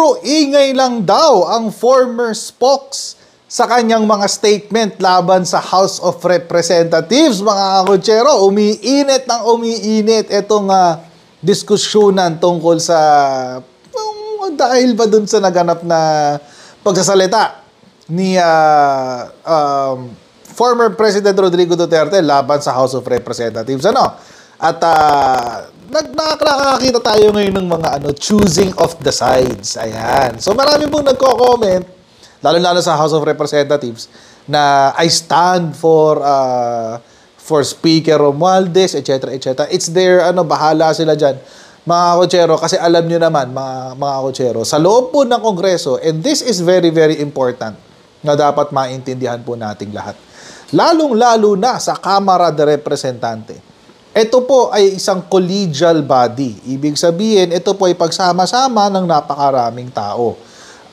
puro ingay lang daw ang former spokes sa kanyang mga statement laban sa House of Representatives, mga kakutsero. Umiinit ng umiinit itong diskusyonan tungkol sa dahil ba dun sa naganap na pagsasalita ni former President Rodrigo Duterte laban sa House of Representatives. At nakakita tayo ngayon ng mga choosing of the sides. Ayan. So marami pong nagko-comment, lalo-lalo sa House of Representatives, na I stand for Speaker Romualdez, etc., etc. It's their, bahala sila dyan. Mga kutsero, kasi alam nyo naman, mga kutsero, sa loob po ng Kongreso, and this is very, very important, na dapat maintindihan po nating lahat. Lalong-lalo na sa Kamara de Representante. Ito po ay isang collegial body. Ibig sabihin, ito po ay pagsama-sama ng napakaraming tao.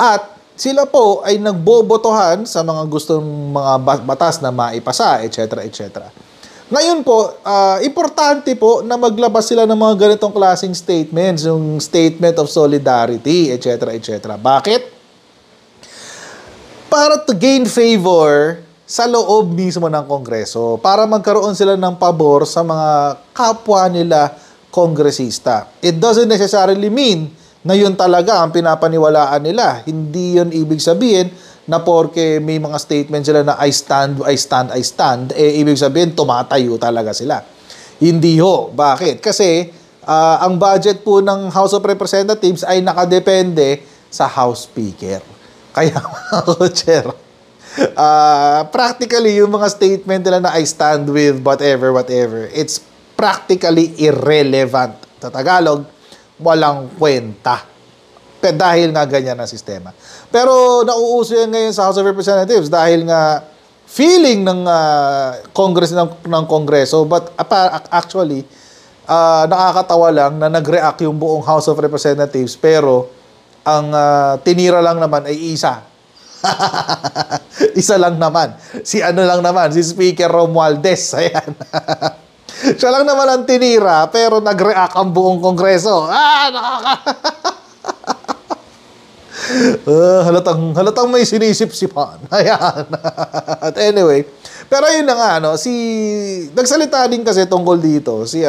At sila po ay nagbobotohan sa mga gustong mga batas na maipasa, etc., etc. Ngayon po, importante po na maglabas sila ng mga ganitong klaseng statements, yung statement of solidarity, etc., etc. Bakit? Para to gain favor sa loob mismo ng Kongreso, para magkaroon sila ng pabor sa mga kapwa nila kongresista. It doesn't necessarily mean na yun talaga ang pinapaniwalaan nila. Hindi yun ibig sabihin na porke may mga statement sila na I stand, ibig sabihin tumatayo talaga sila. Hindi ho. Bakit? Kasi ang budget po ng House of Representatives ay nakadepende sa House Speaker. Kaya mga kutsero, practically yung mga statement nila na I stand with whatever, it's practically irrelevant. Sa Tagalog, walang kwenta. Dahil nga ganyan ang sistema. Pero nauuso yan ngayon sa House of Representatives dahil nga feeling ng Congress ng Kongreso, but actually nakakatawa lang na nag-react yung buong House of Representatives pero ang tinira lang naman ay isa. Isa lang naman. Si Speaker Romualdez. Ayan. Siya lang naman ang tinira, pero nag-react ang buong Kongreso. Halatang may sinisip-sipan. Ayan. At anyway, pero yun na nga, nagsalita din kasi tungkol dito, si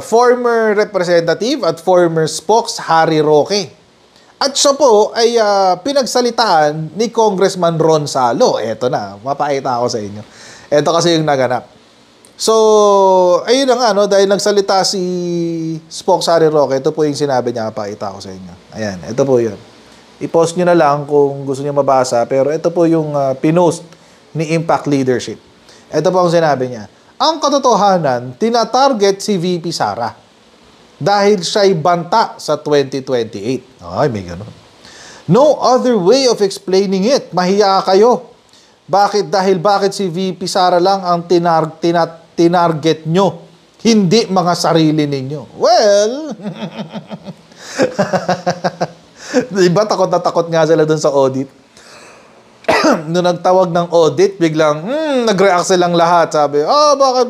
former representative at former spokes Harry Roque. At siya po ay pinagsalitaan ni Congressman Ron Salo. Eto na, mapakita ako sa inyo. Eto kasi yung naganap. So, ayun na nga, dahil nagsalita si Spokes Harry Roque, ito po yung sinabi niya, mapakita ako sa inyo. Ayan, ito po yun. I-post nyo na lang kung gusto niyo mabasa, pero ito po yung pinost ni Impact Leadership. Ito po ang sinabi niya. Ang katotohanan, tinatarget si VP Sara dahil siya'y banta sa 2028. Ay, may ganun. No other way of explaining it. Mahiya kayo. Bakit si VP Sara lang ang tinarget nyo? Hindi mga sarili ninyo. Well, diba takot na takot nga sila dun sa audit? Nung nagtawag ng audit, biglang, nag-react silang lahat. Sabi,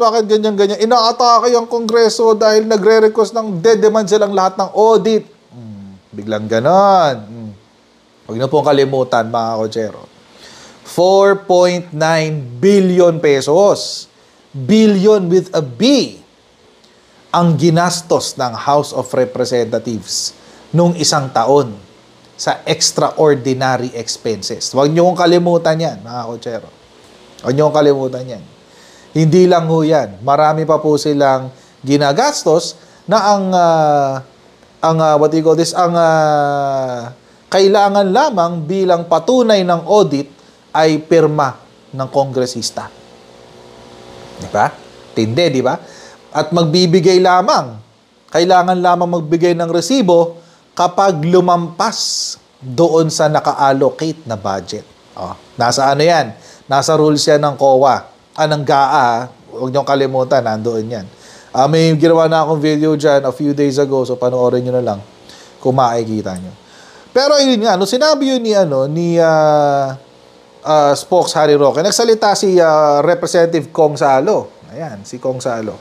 bakit ganyan? Inaatake ang Kongreso dahil nagre-request ng de-demand silang lahat ng audit. Biglang ganon. Huwag na pong kalimutan, mga kotsero. 4.9 billion pesos. Billion with a B. Ang ginastos ng House of Representatives nung isang taon sa extraordinary expenses. Huwag niyo kong kalimutan yan, mga kotsero. Huwag niyo kong kalimutan yan. Hindi lang ho yan. Marami pa po silang ginagastos na kailangan lamang bilang patunay ng audit ay pirma ng kongresista. Di ba? Tindi, di ba? At kailangan lamang magbigay ng resibo kapag lumampas doon sa naka-allocate na budget. Nasa yan? Nasa rules yan ng COA. Ng GAA, huwag niyong kalimutan, nandoon yan. May ginawa na akong video dyan a few days ago, so panoorin nyo na lang kung makikita nyo. Pero yun nga, sinabi yun ni Spokes Harry Roque, nagsalita si Representative Kong Salo. Ayan, si Kong Salo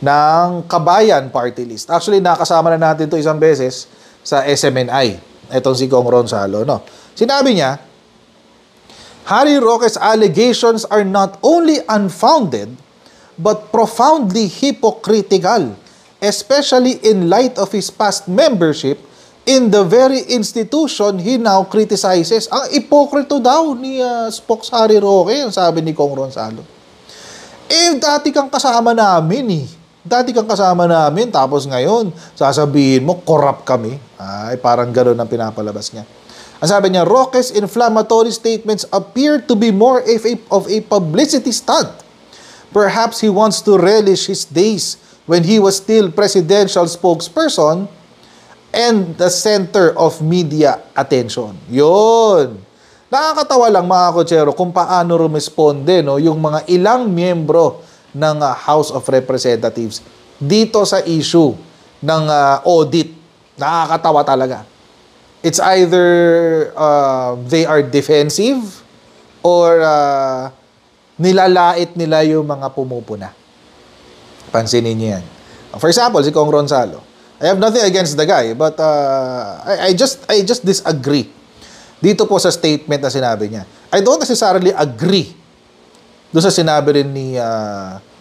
ng Kabayan Party List. Actually, nakasama na natin to isang beses sa SMNI. Itong si Kong Ronsalo, no? Sinabi niya, Harry Roque's allegations are not only unfounded, but profoundly hypocritical, especially in light of his past membership in the very institution he now criticizes. Ang ipokrito daw ni Spokes Harry Roque, ang sabi ni Kong Ronsalo. Dati kang kasama namin Dati kang kasama namin, tapos ngayon, sasabihin mo, corrupt kami. Ay, parang gano'n ang pinapalabas niya. Ang sabi niya, Roque's inflammatory statements appear to be more of a publicity stunt. Perhaps he wants to relish his days when he was still presidential spokesperson and the center of media attention. Yun. Nakakatawa lang mga kotsero kung paano rumisponde yung mga ilang miyembro ng House of Representatives dito sa issue ng audit. Nakakatawa talaga. It's either they are defensive or nilalait nila yung mga pumupuna. Pansinin niyo yan. For example, si Kong Ronsalo. I have nothing against the guy, but I just disagree dito po sa statement na sinabi niya. I don't necessarily agree doon sa sinabi rin ni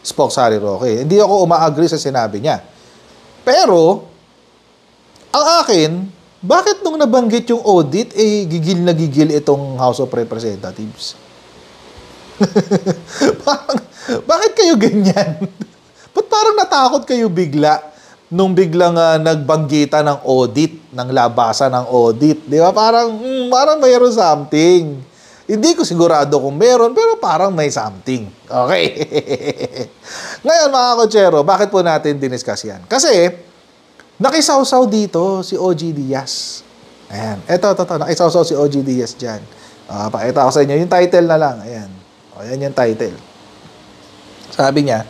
Spokes Harry Roque. Hindi ako uma-agree sa sinabi niya. Pero, ang akin, bakit nung nabanggit yung audit, gigil na gigil itong House of Representatives? Bakit kayo ganyan? Ba't parang natakot kayo bigla nung biglang nagbanggita ng audit, ng labasan ng audit? Di ba? Parang mayroon something. Hindi ko sigurado kung meron, pero parang may something. Okay? Ngayon, mga kotsero, bakit po natin diniscuss yan? Kasi, nakisawsaw dito si OG Diaz. Ayan. Ito. Nakisawsaw si OG Diaz dyan. Pakita ko sa inyo. Yung title na lang. Ayan. Ayan yung title. Sabi niya,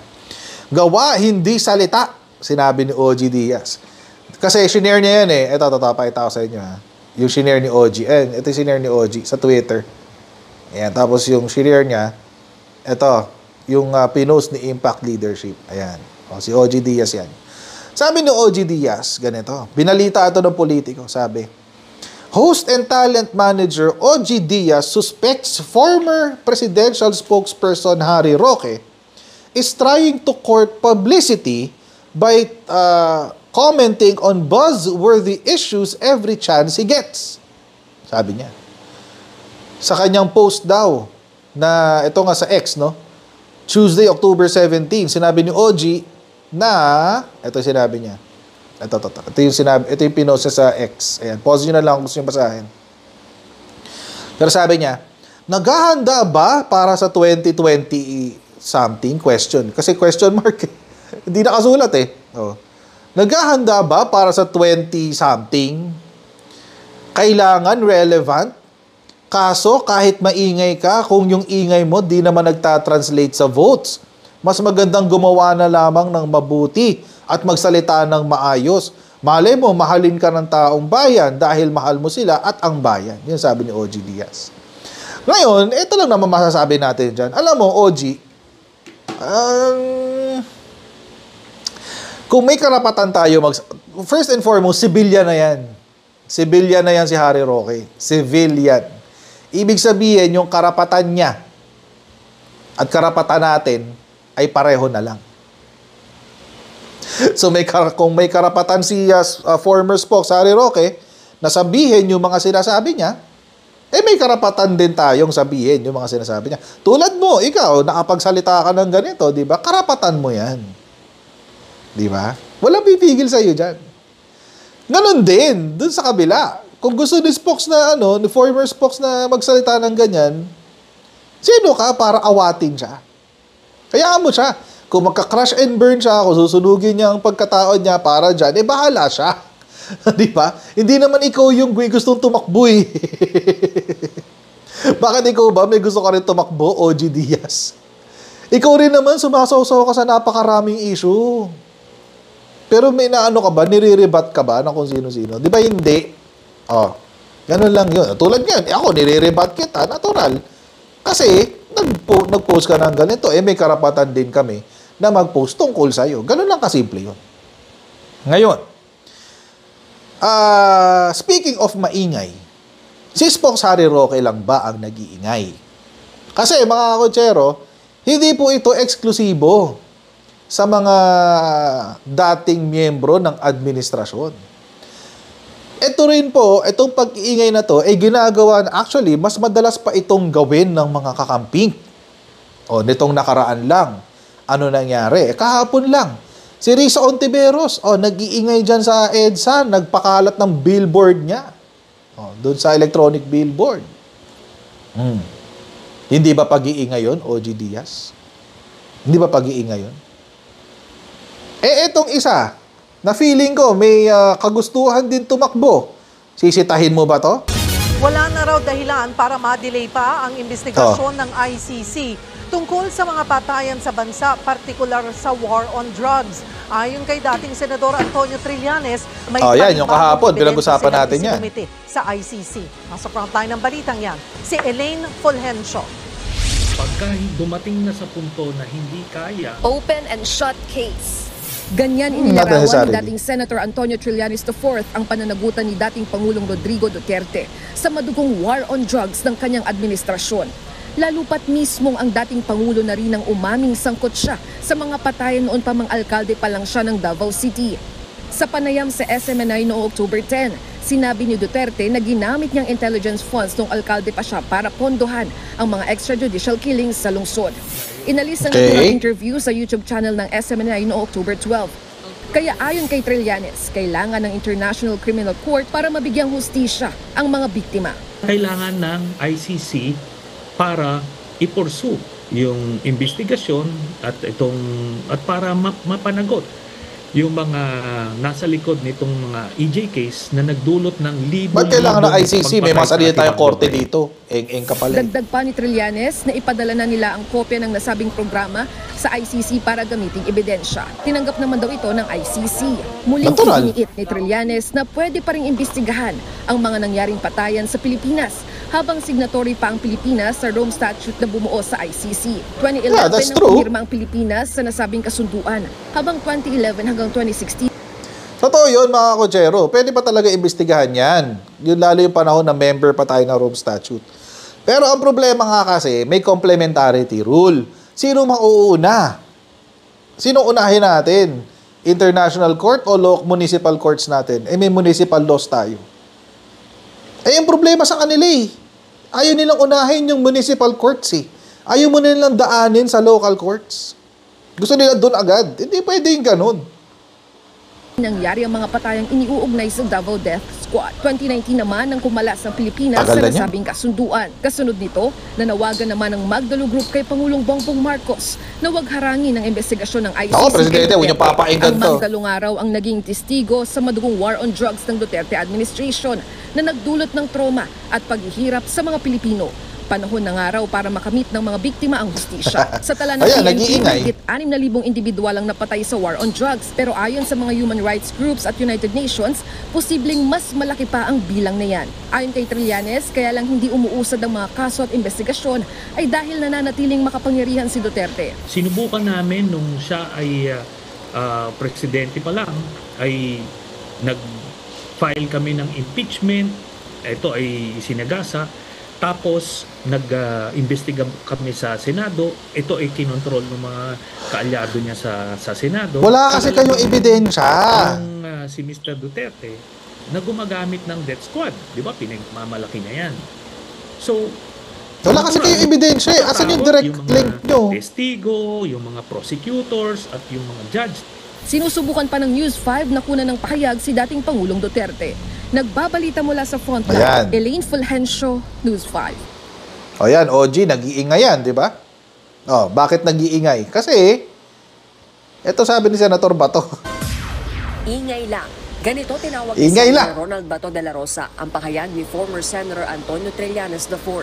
gawa, hindi salita, sinabi ni OG Diaz. Kasi, shinare niya yan Ito, pakita ko sa inyo. Yung shinare ni OG. Ito yung shinare ni OG sa Twitter. Ayan, tapos yung share niya, ito, yung pinost ni Impact Leadership. Ayan, si OG Diaz yan. Sabi ni OG Diaz, ganito, binalita ito ng politiko, sabi, host and talent manager OG Diaz suspects former presidential spokesperson Harry Roque is trying to court publicity by commenting on buzzworthy issues every chance he gets. Sabi niya. Sa kanyang post daw, na ito nga sa X, no? Tuesday, October 17, sinabi ni OG na, ito sinabi niya. Ito yung pinost niya sa X. Ayan, pause nyo na lang kung gusto nyo basahin. Pero sabi niya, naghahanda ba para sa 2020 something? Question. Kasi question mark. Hindi nakasulat Naghahanda ba para sa 20 something? Kailangan relevant? Kaso, kahit maingay ka, kung yung ingay mo di naman nagtatranslate sa votes, mas magandang gumawa na lamang ng mabuti at magsalita ng maayos. Malay mo, mahalin ka ng taong bayan dahil mahal mo sila at ang bayan. Yun sabi ni OG Diaz. Ngayon, ito lang naman masasabi natin dyan. Alam mo, OG, kung may karapatan tayo first and foremost, civilian na yan. Civilian na yan si Harry Roque. Civilian. Ibig sabihin, yung karapatan niya at karapatan natin ay pareho na lang. So, kung may karapatan si former spokes Harry Roque na sabihin yung mga sinasabi niya, may karapatan din tayong sabihin yung mga sinasabi niya. Tulad mo, ikaw, nakapagsalita ka ng ganito, di ba? Karapatan mo yan. Di ba? Walang pipigil sa iyo dyan. Ganon din, dun sa kabila. Kung gusto ni Spokes na, ni former Spokes na magsalita ng ganyan, sino ka para awatin siya? Hayaan mo siya. Kung magka-crash and burn siya, kung susunugin niya ang pagkataon niya para dyan, bahala siya. Di ba? Hindi naman ikaw yung gustong tumakbo Bakit ikaw ba may gusto ka rin tumakbo, OG Diaz? Ikaw rin naman sumasaw-saw ka sa napakaraming issue. Pero may naano ka ba? Nire-rebat ka ba ng kung sino-sino? Di ba hindi? Ganun lang yun. Tulad yan, ako, nire-rebat kita, natural. Kasi, nag-post ka ng ganito, may karapatan din kami na mag-post tungkol sa'yo. Ganun lang kasimple yun. Ngayon, Speaking of maingay, si Spokes Harry Roque lang ba ang nag-iingay? Kasi mga kotsero, hindi po ito eksklusibo sa mga dating miyembro ng administrasyon. Ito rin po, itong pag-iingay na to, ginagawa na actually, mas madalas pa itong gawin ng mga kakamping. O, nitong nakaraan lang. Ano nangyari? Kahapon lang. Si Risa Ontiveros, nag-iingay dyan sa EDSA, nagpakalat ng billboard niya. Doon sa electronic billboard. Hindi ba pag-iingay yun, OG Diaz? Hindi ba pag-iingay yun? Etong isa, na feeling ko may kagustuhan din tumakbo. Sisitahin mo ba to? Wala na raw dahilan para ma-delay pa ang investigasyon ng ICC tungkol sa mga patayan sa bansa, partikular sa war on drugs. Ayon kay dating Senador Antonio Trillanes, may yan, yung kahapon, pinag-usapan natin yan. Sa ICC. Nasa frontline ng balitang yan, si Elaine Fulgencio. Pagka dumating na sa punto na hindi kaya, open and shut case. Ganyan inilarawan ni dating Senator Antonio Trillanes IV ang pananagutan ni dating Pangulong Rodrigo Duterte sa madugong war on drugs ng kanyang administrasyon. Lalo pat mismong ang dating Pangulo na rin ang umaming sangkot siya sa mga patayan noon pa mang alkalde pa lang siya ng Davao City. Sa panayam sa SMNI noong October 10, sinabi ni Duterte na ginamit niyang intelligence funds nung alkalde pa siya para pondohan ang mga extrajudicial killings sa lungsod. Inalis ang interview sa YouTube channel ng SMNI noong October 12. Kaya ayon kay Trillanes, kailangan ng International Criminal Court para mabigyang hustisya ang mga biktima. kailangan ng ICC para i-pursue yung investigasyon at para mapanagot yung mga nasa likod nitong mga EJ case na nagdulot ng libo-libo. Ba't kailangan ng ICC? May masarili tayong korte dito. Kapalit. Dagdag pa ni Trillanes na ipadala na nila ang kopya ng nasabing programa sa ICC para gamiting ebidensya. Tinanggap naman daw ito ng ICC. Muling iniit ni Trillanes na pwede pa ring imbestigahan ang mga nangyaring patayan sa Pilipinas habang signatory pa ang Pilipinas sa Rome Statute na bumuo sa ICC. 2011 nang pumirma ang Pilipinas sa nasabing kasunduan, habang 2011 hanggang 2016. Totoo yun mga kotsero. Pwede pa talaga imbestigahan yan. Yun lalo yung panahon na member pa tayo ng Rome Statute. Pero ang problema nga kasi, may complementarity rule. Sino mauuna? Sino unahin natin? International Court o municipal courts natin? May municipal laws tayo. Yung problema sa kanila ayaw nilang unahin yung municipal courts Ayaw mo nilang daanin sa local courts. Gusto nila doon agad. Hindi pwedeng ganun. Nangyari ang mga patayang iniuugnay sa Davao Death Squad. 2019 naman nang kumalas ang Pilipinas sa nasabing kasunduan. Kasunod nito, nanawagan naman ng Magdalo Group kay Pangulong Bongbong Marcos na huwag harangin ang investigasyon ng ICC. Presidente, huwag niyo papainggan to. Ang Magdalo nga raw ang naging testigo sa madugong war on drugs ng Duterte administration na nagdulot ng trauma at paghihirap sa mga Pilipino. Panahon na nga raw para makamit ng mga biktima ang hustisya. Sa tala ng PNP, higit 6,000 individual ang napatay sa war on drugs. Pero ayon sa mga human rights groups at United Nations, posibleng mas malaki pa ang bilang na yan. Ayon kay Trillanes, kaya lang hindi umuusad ang mga kaso at investigasyon ay dahil nananatiling makapangyarihan si Duterte. Sinubukan namin nung siya ay presidente pa lang, ay nag-file kami ng impeachment. Ito ay sinagasa. Tapos, nag-imbestiga kami sa Senado. Ito ay kinontrol ng mga kaalyado niya sa Senado. Wala kasi kayong ebidensya. Si Mr. Duterte na gumagamit ng death squad. Di ba? Pinagmamalaki niya yan. So, wala kasi kayong ebidensya. Asan yung direct link nyo? Yung mga testigo, yung mga prosecutors, at yung mga judge. Sinusubukan pa ng News 5 na kunan ng pahayag si dating Pangulong Duterte. Nagbabalita mula sa frontline, Elaine Fulgencio, News 5. O yan, OG, nag-iingay yan, di ba? Bakit nag-iingay? Kasi, ito sabi ni Senator Bato. Ingay lang. Ganito tinawag ni Senator Ronald Bato de la Rosa ang pahayag ni former Senator Antonio Trillanes IV.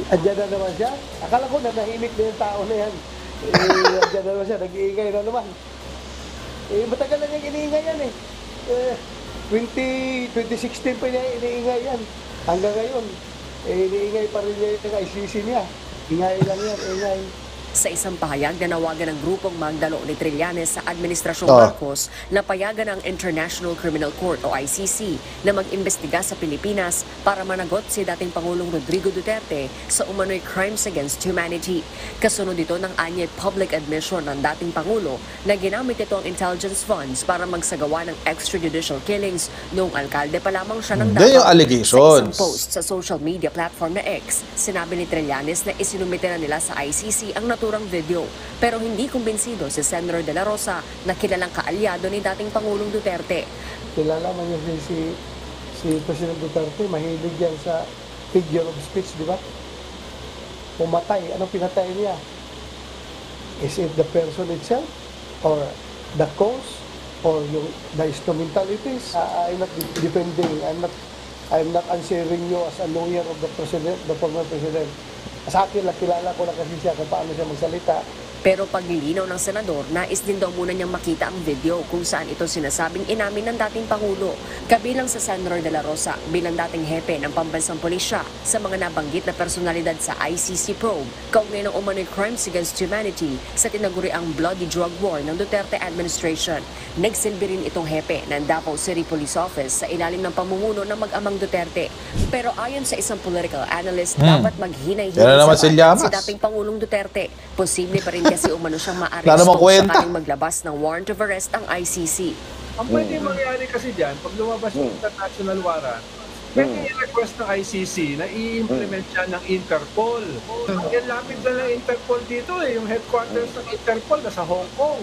Andiyan na naman siya. Akala ko nanahimik na yung tao na yan. Andiyan na naman siya, nag-iingay na naman. Matagal na niyang iniingay yan 2016 pa niya iniingay yan. Hanggang ngayon, iniingay pa rin niya yung ICC niya. Ingay lang yan, ingay. Sa isang pahayag na nawagan ng grupong magdalo ni Trillanes sa Administrasyong Oh. Marcos, napayagan ang International Criminal Court o ICC na mag-imbestiga sa Pilipinas para managot si dating Pangulong Rodrigo Duterte sa umano'y crimes against humanity. Kasunod ito ng anyay public admission ng dating Pangulo na ginamit ito ang intelligence funds para magsagawa ng extrajudicial killings noong alkalde pa lamang siya ng Yan yung Davao. allegations. Sa isang post sa social media platform na X, sinabi ni Trillanes na isinumite na nila sa ICC ang naturang video. Pero hindi kumbinsido si Senator De La Rosa na kilalang kaalyado ni dating Pangulong Duterte. Kilala man niya si President Duterte, mahilig yan sa figure of speech, di ba? Pumatay. Anong pinatay niya? Is it the person itself? Or the cause? Or the instrumentalities? I'm not defending. I'm not answering you as a lawyer of the president, the former president. Sa akin lang, kilala ko na kasi siya kung paano siya magsalita. Pero paglilinaw ng senador, nais din daw muna niyang makita ang video kung saan ito sinasabing inamin ng dating Pangulo. Kabilang sa Senator De La Rosa bilang dating hepe ng pambansang pulisya sa mga nabanggit na personalidad sa ICC probe kaugnay ng umano'y crimes against humanity sa tinaguriang bloody drug war ng Duterte administration. Nagsilbi rin itong hepe ng Davao City Police Office sa ilalim ng pamumuno ng mag-amang Duterte. Pero ayon sa isang political analyst, dapat maghinay-hinay Yan na naman si Llamas. si dating Pangulong Duterte. Posible pa rin kasi umano siyang Wala namang maaresto kwenta. sakaling maglabas ng warrant of arrest ang ICC. Ang pwede mangyari kasi dyan, pag lumabas yung international warrant, pwede i-request ng ICC na i-implement siya ng Interpol. Ang lapit na ng Interpol dito yung headquarters ng Interpol nasa Hong Kong.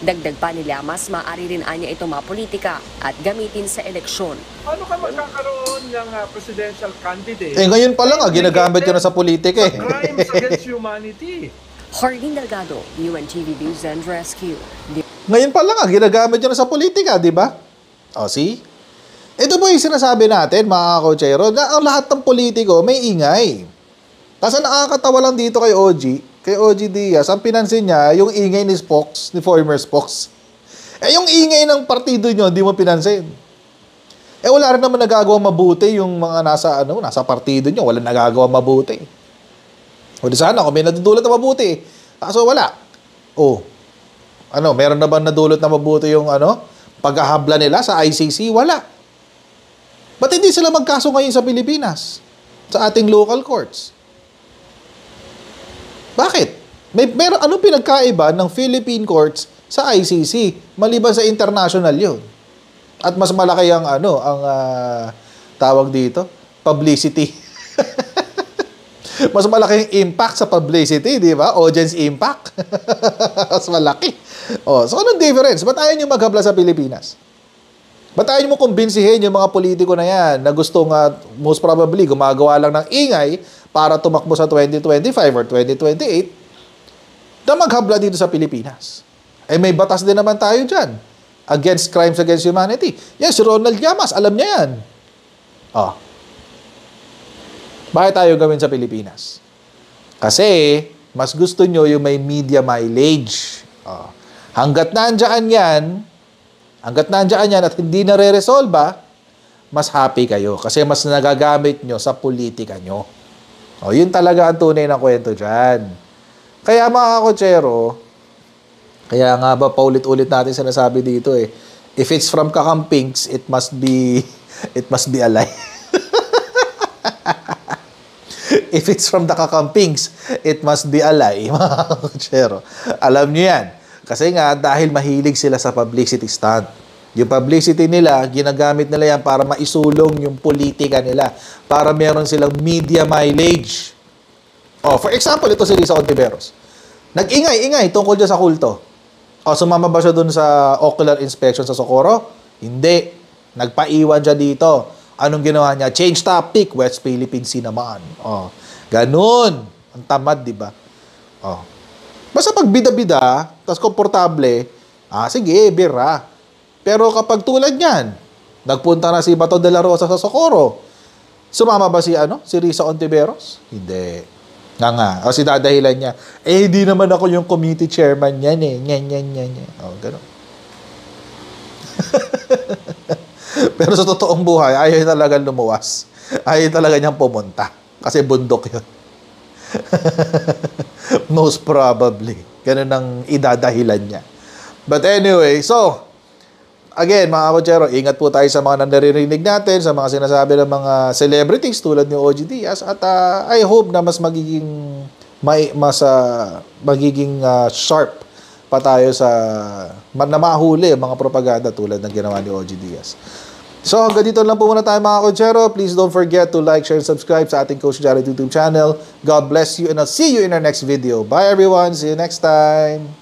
Dagdag pa ni Llamas, maaari rin anya ito mapolitika at gamitin sa eleksyon. Paano ka magkakaroon ng presidential candidate? Ngayon pa lang, ginagamit yun na sa politika eh. Crimes against humanity. Hardin Delgado, UNTV News and Rescue. Ngayon pa lang, ginagamit yun na sa politika, di ba? O, see? Ito po yung sinasabi natin, mga kakotsero, na ang lahat ng politiko may ingay. Kasi nakakatawa lang dito kay OG Diaz, ang pinansin niya, yung ingay ni Spox, ni former Spox. Yung ingay ng partido nyo, hindi mo pinansin. Wala rin naman nagagawa mabuti yung mga nasa partido nyo. Wala nagagawa mabuti. O di sana, kung may nadudulot na mabuti. Kaso wala. Meron na ba nadulot na mabuti yung paghahabla nila sa ICC? Wala. Ba't hindi sila magkaso ngayon sa Pilipinas? Sa ating local courts? Bakit? Anong pinagkaiba ng Philippine courts sa ICC? Maliban sa international yun. At mas malaki ang tawag dito, publicity. Mas malaki yung impact sa publicity, di ba? Audience impact. Mas malaki. So anong difference? Ba't ayaw nyo maghabla sa Pilipinas? Ba't ayaw mo kumbinsihin yung mga politiko na yan na gustong most probably gumagawa lang ng ingay para tumakbo sa 2025 or 2028 na maghabla dito sa Pilipinas? May batas din naman tayo dyan against crimes against humanity. Yan, si Ronald Llamas, alam niya yan. Bakit tayo gawin sa Pilipinas? Kasi mas gusto nyo yung may media mileage. Hanggat nandiyan yan at hindi nare-resolve, mas happy kayo kasi mas nagagamit nyo sa politika nyo. Yun talaga ang tunay na kwento dyan. Kaya mga kakotsero, kaya nga ba paulit-ulit natin sinasabi dito if it's from Kakampings, it must be a lie. If it's from the Kakampings, it must be a lie, mga kakotsero. Alam nyo yan. Kasi nga, dahil mahilig sila sa publicity stunt. Yung publicity nila, ginagamit nila yan para maisulong yung politika nila. Para meron silang media mileage. For example, ito si Risa Ontiveros. Nag-ingay tungkol dyan sa kulto. Sumama ba siya dun sa ocular inspection sa Socorro? Hindi. Nagpaiwan siya dito. Anong ginawa niya? Change topic. West Philippine Sea naman. Ganun. Ang tamad, di ba? Basta pag bida-bida, tas komportable, sige, bira. Pero kapag tulad niyan, nagpunta na si Bato de la Rosa sa Socorro, sumama ba si Risa Ontiveros? Hindi. O si dadahilan niya, hindi naman ako yung committee chairman niyan Ganun. Pero sa totoong buhay, ayaw talaga lumuwas. Ayaw talaga niyang pumunta. Kasi bundok yun. Most probably. Ganun ang idadahilan niya. But anyway, so, again, mga kakotsero, ingat po tayo sa mga naririnig natin, sa mga sinasabi ng mga celebrities tulad ni OG Diaz, at I hope na mas magiging sharp pa tayo na mahuli mga propaganda tulad ng ginawa ni OG Diaz. So, hanggang dito lang po muna tayo mga kakotsero. Please don't forget to like, share, and subscribe sa ating Coach Jared YouTube channel. God bless you, and I'll see you in our next video. Bye everyone! See you next time!